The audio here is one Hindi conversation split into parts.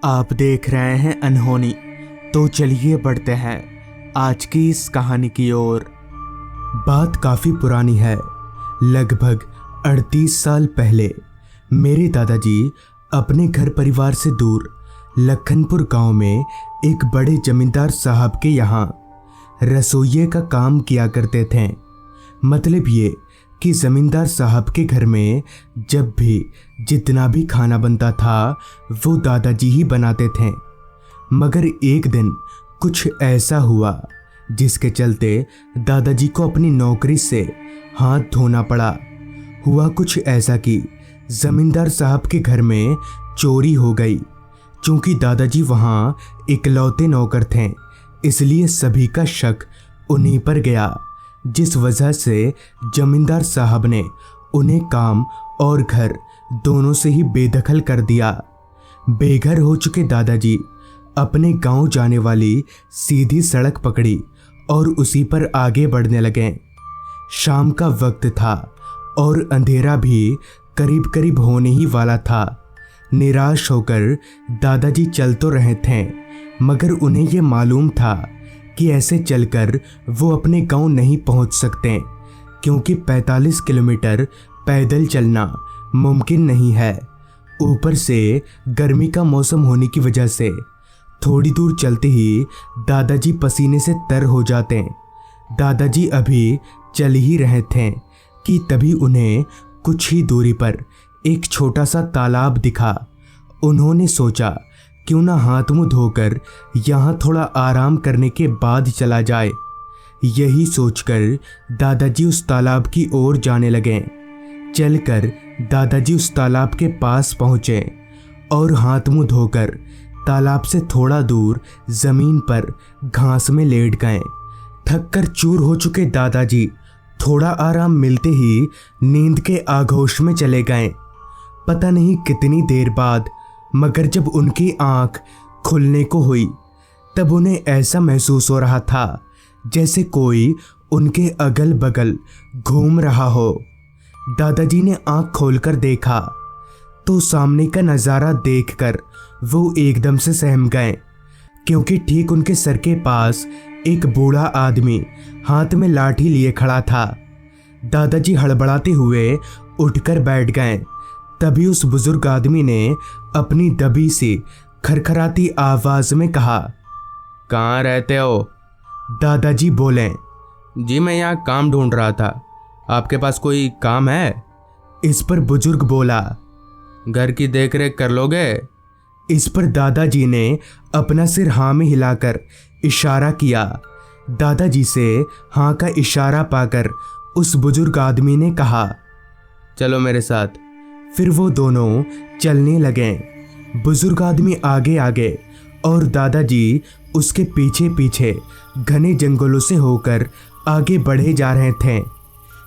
आप देख रहे हैं अनहोनी। तो चलिए बढ़ते हैं आज की इस कहानी की ओर। बात काफ़ी पुरानी है। लगभग 38 साल पहले मेरे दादाजी अपने घर परिवार से दूर लखनपुर गांव में एक बड़े जमींदार साहब के यहाँ रसोइये का काम किया करते थे। मतलब ये कि जमींदार साहब के घर में जब भी जितना भी खाना बनता था वो दादाजी ही बनाते थे। मगर एक दिन कुछ ऐसा हुआ जिसके चलते दादाजी को अपनी नौकरी से हाथ धोना पड़ा। हुआ कुछ ऐसा कि जमींदार साहब के घर में चोरी हो गई। चूंकि दादाजी वहाँ इकलौते नौकर थे, इसलिए सभी का शक उन्हीं पर गया, जिस वजह से जमींदार साहब ने उन्हें काम और घर दोनों से ही बेदखल कर दिया। बेघर हो चुके दादाजी अपने गांव जाने वाली सीधी सड़क पकड़ी और उसी पर आगे बढ़ने लगे। शाम का वक्त था और अंधेरा भी करीब करीब होने ही वाला था। निराश होकर दादाजी चल तो रहे थे, मगर उन्हें ये मालूम था कि ऐसे चलकर वो अपने गांव नहीं पहुंच सकते, क्योंकि 45 किलोमीटर पैदल चलना मुमकिन नहीं है। ऊपर से गर्मी का मौसम होने की वजह से थोड़ी दूर चलते ही दादाजी पसीने से तर हो जाते। दादाजी अभी चल ही रहे थे कि तभी उन्हें कुछ ही दूरी पर एक छोटा सा तालाब दिखा। उन्होंने सोचा क्यों ना हाथ मुंह धोकर यहाँ थोड़ा आराम करने के बाद चला जाए। यही सोचकर दादाजी उस तालाब की ओर जाने लगे। चलकर दादाजी उस तालाब के पास पहुँचे और हाथ मुंह धोकर तालाब से थोड़ा दूर जमीन पर घास में लेट गए। थक कर चूर हो चुके दादाजी थोड़ा आराम मिलते ही नींद के आगोश में चले गए। पता नहीं कितनी देर बाद, मगर जब उनकी आंख खुलने को हुई तब उन्हें ऐसा महसूस हो रहा था जैसे कोई उनके अगल बगल घूम रहा हो। दादाजी ने आंख खोलकर देखा तो सामने का नज़ारा देखकर वो एकदम से सहम गए, क्योंकि ठीक उनके सर के पास एक बूढ़ा आदमी हाथ में लाठी लिए खड़ा था। दादाजी हड़बड़ाते हुए उठकर बैठ गए। तभी उस बुजुर्ग आदमी ने अपनी दबी सी खरखराती आवाज में कहा, कहाँ रहते हो? दादाजी बोले, जी मैं यहाँ काम ढूंढ रहा था, आपके पास कोई काम है? इस पर बुजुर्ग बोला, घर की देखरेख कर लोगे? इस पर दादाजी ने अपना सिर हाँ में हिलाकर इशारा किया। दादाजी से हाँ का इशारा पाकर उस बुजुर्ग आदमी ने कहा, चलो मेरे साथ। फिर वो दोनों चलने लगे। बुजुर्ग आदमी आगे आगे और दादाजी उसके पीछे पीछे घने जंगलों से होकर आगे बढ़े जा रहे थे।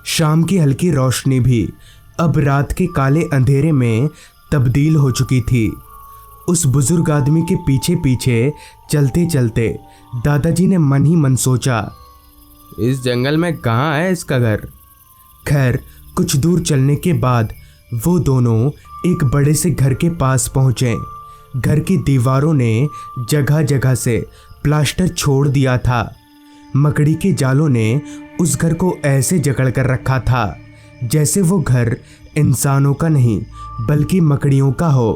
शाम की हल्की रोशनी भी अब रात के काले अंधेरे में तब्दील हो चुकी थी। उस बुजुर्ग आदमी के पीछे पीछे चलते चलते दादाजी ने मन ही मन सोचा, इस जंगल में कहाँ है इसका घर? खैर कुछ दूर चलने के बाद वो दोनों एक बड़े से घर के पास पहुँचे। घर की दीवारों ने जगह जगह से प्लास्टर छोड़ दिया था। मकड़ी के जालों ने उस घर को ऐसे जकड़ कर रखा था जैसे वो घर इंसानों का नहीं बल्कि मकड़ियों का हो।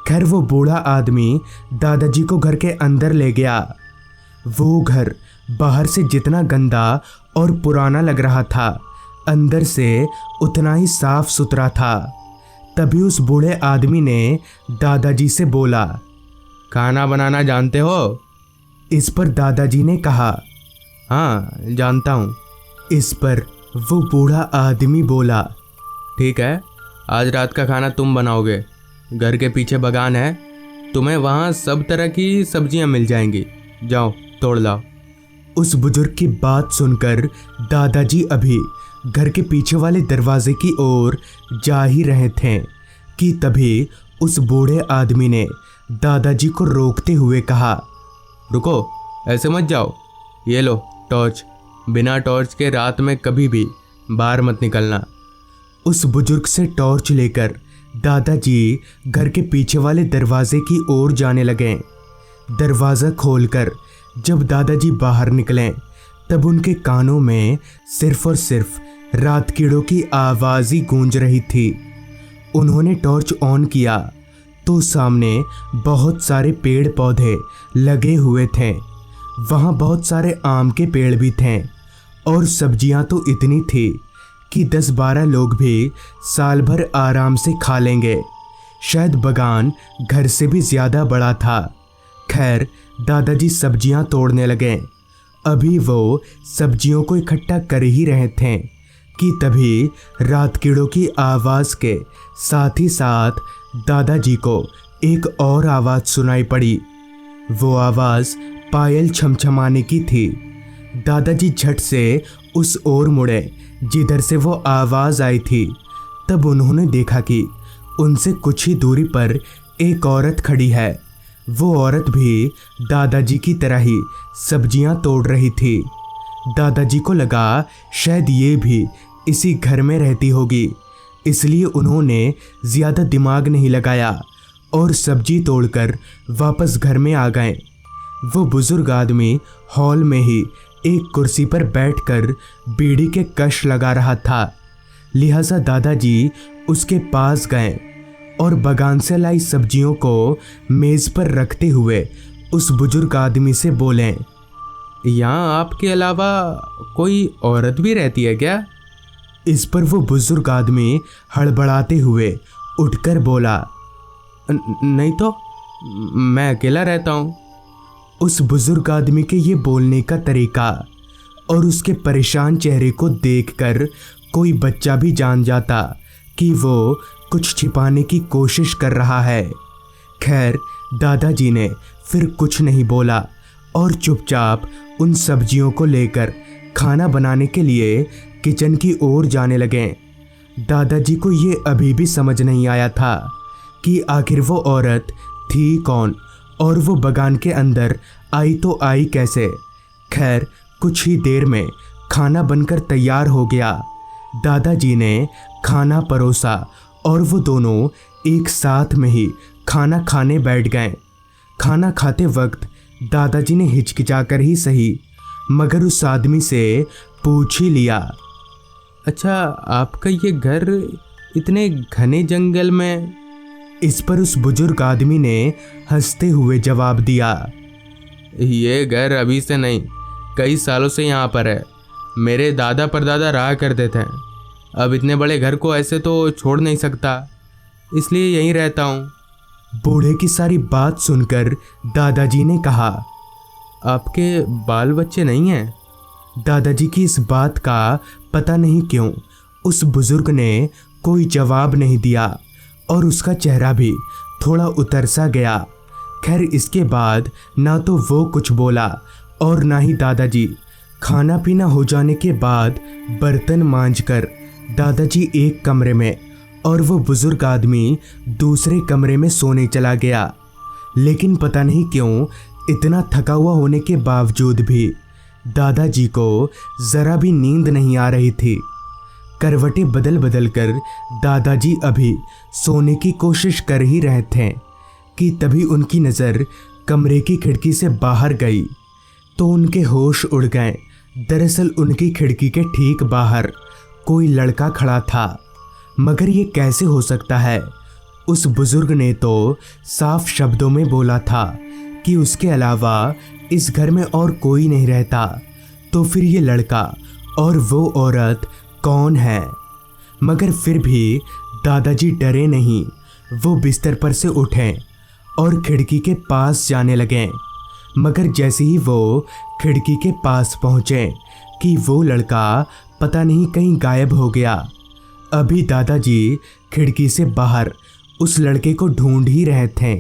खैर वो बूढ़ा आदमी दादाजी को घर के अंदर ले गया। वो घर बाहर से जितना गंदा और पुराना लग रहा था, अंदर से उतना ही साफ सुथरा था। तभी उस बूढ़े आदमी ने दादाजी से बोला, खाना बनाना जानते हो? इस पर दादाजी ने कहा, हाँ जानता हूँ। इस पर वो बूढ़ा आदमी बोला, ठीक है, आज रात का खाना तुम बनाओगे। घर के पीछे बागान है, तुम्हें वहाँ सब तरह की सब्जियाँ मिल जाएंगी, जाओ तोड़ लाओ। उस बुजुर्ग की बात सुनकर दादाजी अभी घर के पीछे वाले दरवाजे की ओर जा ही रहे थे कि तभी उस बूढ़े आदमी ने दादाजी को रोकते हुए कहा, रुको, ऐसे मत जाओ, ये लो टॉर्च। बिना टॉर्च के रात में कभी भी बाहर मत निकलना। उस बुजुर्ग से टॉर्च लेकर दादाजी घर के पीछे वाले दरवाजे की ओर जाने लगे। दरवाज़ा खोलकर जब दादाजी बाहर निकले तब उनके कानों में सिर्फ और सिर्फ रात कीड़ों की आवाज़ ही गूंज रही थी। उन्होंने टॉर्च ऑन किया तो सामने बहुत सारे पेड़ पौधे लगे हुए थे। वहाँ बहुत सारे आम के पेड़ भी थे और सब्जियाँ तो इतनी थी कि 10-12 लोग भी साल भर आराम से खा लेंगे। शायद बागान घर से भी ज़्यादा बड़ा था। खैर, दादाजी सब्जियाँ तोड़ने लगे। अभी वो सब्जियों को इकट्ठा कर ही रहे थे कि तभी रात कीड़ों की आवाज़ के साथ ही साथ दादाजी को एक और आवाज़ सुनाई पड़ी। वो आवाज़ पायल छमछमाने की थी। दादाजी झट से उस ओर मुड़े जिधर से वो आवाज़ आई थी। तब उन्होंने देखा कि उनसे कुछ ही दूरी पर एक औरत खड़ी है। वो औरत भी दादाजी की तरह ही सब्जियां तोड़ रही थी। दादाजी को लगा शायद ये भी इसी घर में रहती होगी, इसलिए उन्होंने ज़्यादा दिमाग नहीं लगाया और सब्जी तोड़कर वापस घर में आ गए। वो बुज़ुर्ग आदमी हॉल में ही एक कुर्सी पर बैठकर बीड़ी के कश लगा रहा था। लिहाजा दादाजी उसके पास गए और बागान से लाई सब्जियों को मेज़ पर रखते हुए उस बुजुर्ग आदमी से बोले, यहाँ आपके अलावा कोई औरत भी रहती है क्या? इस पर वो बुजुर्ग आदमी हड़बड़ाते हुए उठकर बोला, नहीं तो मैं अकेला रहता हूँ। उस बुजुर्ग आदमी के ये बोलने का तरीका और उसके परेशान चेहरे को देखकर कोई बच्चा भी जान जाता कि वो कुछ छिपाने की कोशिश कर रहा है। खैर, दादाजी ने फिर कुछ नहीं बोला और चुपचाप उन सब्जियों को लेकर खाना बनाने के लिए किचन की ओर जाने लगे। दादाजी को ये अभी भी समझ नहीं आया था कि आखिर वो औरत थी कौन और वो बागान के अंदर आई तो आई कैसे। खैर, कुछ ही देर में खाना बनकर तैयार हो गया। दादाजी ने खाना परोसा और वो दोनों एक साथ में ही खाना खाने बैठ गए। खाना खाते वक्त दादाजी ने हिचकिचाकर ही सही मगर उस आदमी से पूछ ही लिया, अच्छा, आपका ये घर इतने घने जंगल में? इस पर उस बुजुर्ग आदमी ने हंसते हुए जवाब दिया, ये घर अभी से नहीं, कई सालों से यहाँ पर है। मेरे दादा परदादा रहा करते थे। अब इतने बड़े घर को ऐसे तो छोड़ नहीं सकता, इसलिए यहीं रहता हूँ। बूढ़े की सारी बात सुनकर दादाजी ने कहा, आपके बाल बच्चे नहीं हैं? दादाजी की इस बात का पता नहीं क्यों उस बुजुर्ग ने कोई जवाब नहीं दिया और उसका चेहरा भी थोड़ा उतर सा गया। खैर, इसके बाद ना तो वो कुछ बोला और ना ही दादाजी। खाना पीना हो जाने के बाद बर्तन मांजकर दादाजी एक कमरे में और वो बुजुर्ग आदमी दूसरे कमरे में सोने चला गया। लेकिन पता नहीं क्यों इतना थका हुआ होने के बावजूद भी दादाजी को ज़रा भी नींद नहीं आ रही थी। करवटें बदल बदल कर दादाजी अभी सोने की कोशिश कर ही रहे थे कि तभी उनकी नज़र कमरे की खिड़की से बाहर गई तो उनके होश उड़ गए। दरअसल उनकी खिड़की के ठीक बाहर कोई लड़का खड़ा था। मगर ये कैसे हो सकता है? उस बुजुर्ग ने तो साफ शब्दों में बोला था कि उसके अलावा इस घर में और कोई नहीं रहता। तो फिर ये लड़का और वो औरत कौन है? मगर फिर भी दादाजी डरे नहीं। वो बिस्तर पर से उठे और खिड़की के पास जाने लगे। मगर जैसे ही वो खिड़की के पास पहुँचे कि वो लड़का पता नहीं कहीं गायब हो गया। अभी दादाजी खिड़की से बाहर उस लड़के को ढूंढ ही रहे थे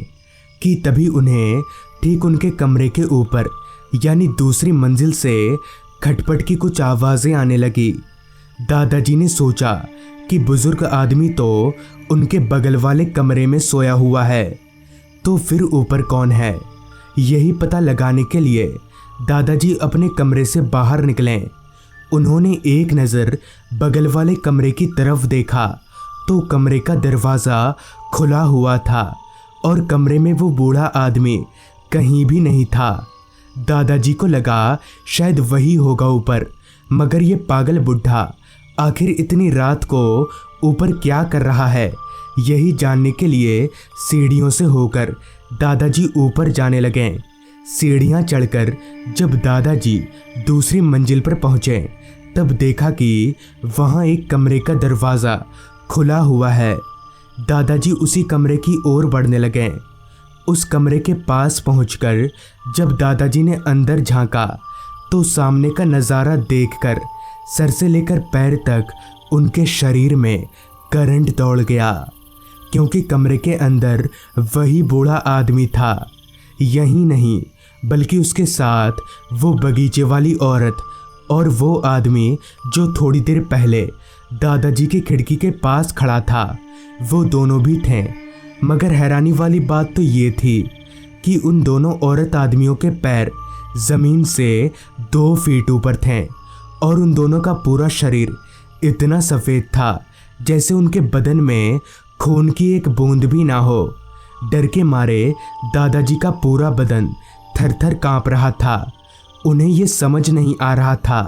कि तभी उन्हें ठीक उनके कमरे के ऊपर यानी दूसरी मंजिल से खटपट की कुछ आवाज़ें आने लगी। दादाजी ने सोचा कि बुजुर्ग आदमी तो उनके बगल वाले कमरे में सोया हुआ है, तो फिर ऊपर कौन है? यही पता लगाने के लिए दादाजी अपने कमरे से बाहर निकले। उन्होंने एक नज़र बगल वाले कमरे की तरफ देखा तो कमरे का दरवाज़ा खुला हुआ था और कमरे में वो बूढ़ा आदमी कहीं भी नहीं था। दादाजी को लगा शायद वही होगा ऊपर, मगर ये पागल बुढ़ा आखिर इतनी रात को ऊपर क्या कर रहा है, यही जानने के लिए सीढ़ियों से होकर दादाजी ऊपर जाने लगे। सीढ़ियां चढ़कर जब दादाजी दूसरी मंजिल पर पहुंचे तब देखा कि वहां एक कमरे का दरवाज़ा खुला हुआ है। दादाजी उसी कमरे की ओर बढ़ने लगे। उस कमरे के पास पहुंचकर जब दादाजी ने अंदर झांका तो सामने का नज़ारा देखकर सर से लेकर पैर तक उनके शरीर में करंट दौड़ गया, क्योंकि कमरे के अंदर वही बूढ़ा आदमी था। यही नहीं बल्कि उसके साथ वो बगीचे वाली औरत और वो आदमी जो थोड़ी देर पहले दादाजी की खिड़की के पास खड़ा था, वो दोनों भी थे। मगर हैरानी वाली बात तो ये थी कि उन दोनों औरत आदमियों के पैर ज़मीन से 2 फीट ऊपर थे और उन दोनों का पूरा शरीर इतना सफ़ेद था जैसे उनके बदन में खून की एक बूंद भी ना हो। डर के मारे दादाजी का पूरा बदन थर-थर कांप रहा था। उन्हें ये समझ नहीं आ रहा था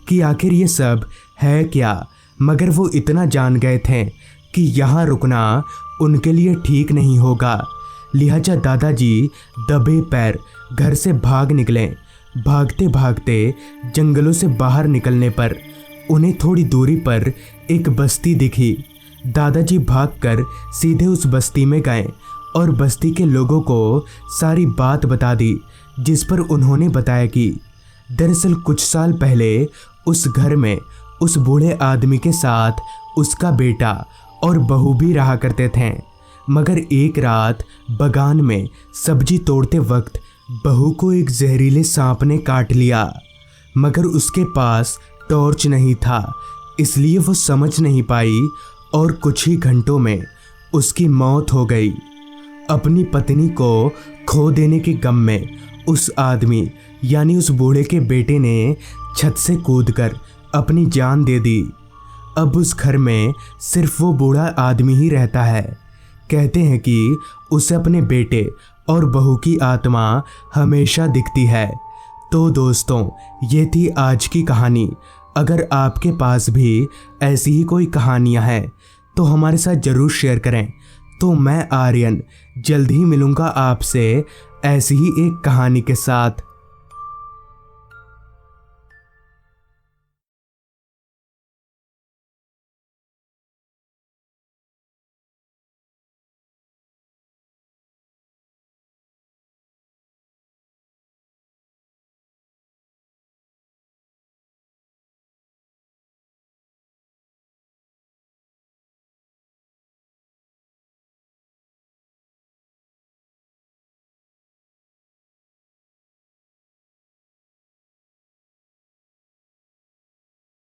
कि आखिर ये सब है क्या, मगर वो इतना जान गए थे कि यहाँ रुकना उनके लिए ठीक नहीं होगा। लिहाजा दादाजी दबे पैर घर से भाग निकले। भागते भागते जंगलों से बाहर निकलने पर उन्हें थोड़ी दूरी पर एक बस्ती दिखी। दादाजी भागकर सीधे उस बस्ती में गए और बस्ती के लोगों को सारी बात बता दी, जिस पर उन्होंने बताया कि दरअसल कुछ साल पहले उस घर में उस बूढ़े आदमी के साथ उसका बेटा और बहू भी रहा करते थे। मगर एक रात बागान में सब्जी तोड़ते वक्त बहू को एक जहरीले सांप ने काट लिया, मगर उसके पास टॉर्च नहीं था, इसलिए वो समझ नहीं पाई और कुछ ही घंटों में उसकी मौत हो गई। अपनी पत्नी को खो देने के गम में उस आदमी यानी उस बूढ़े के बेटे ने छत से कूदकर अपनी जान दे दी। अब उस घर में सिर्फ वो बूढ़ा आदमी ही रहता है। कहते हैं कि उसे अपने बेटे और बहू की आत्मा हमेशा दिखती है। तो दोस्तों, ये थी आज की कहानी। अगर आपके पास भी ऐसी ही कोई कहानियाँ हैं तो हमारे साथ ज़रूर शेयर करें। तो मैं आर्यन जल्द ही मिलूँगा आपसे ऐसी ही एक कहानी के साथ।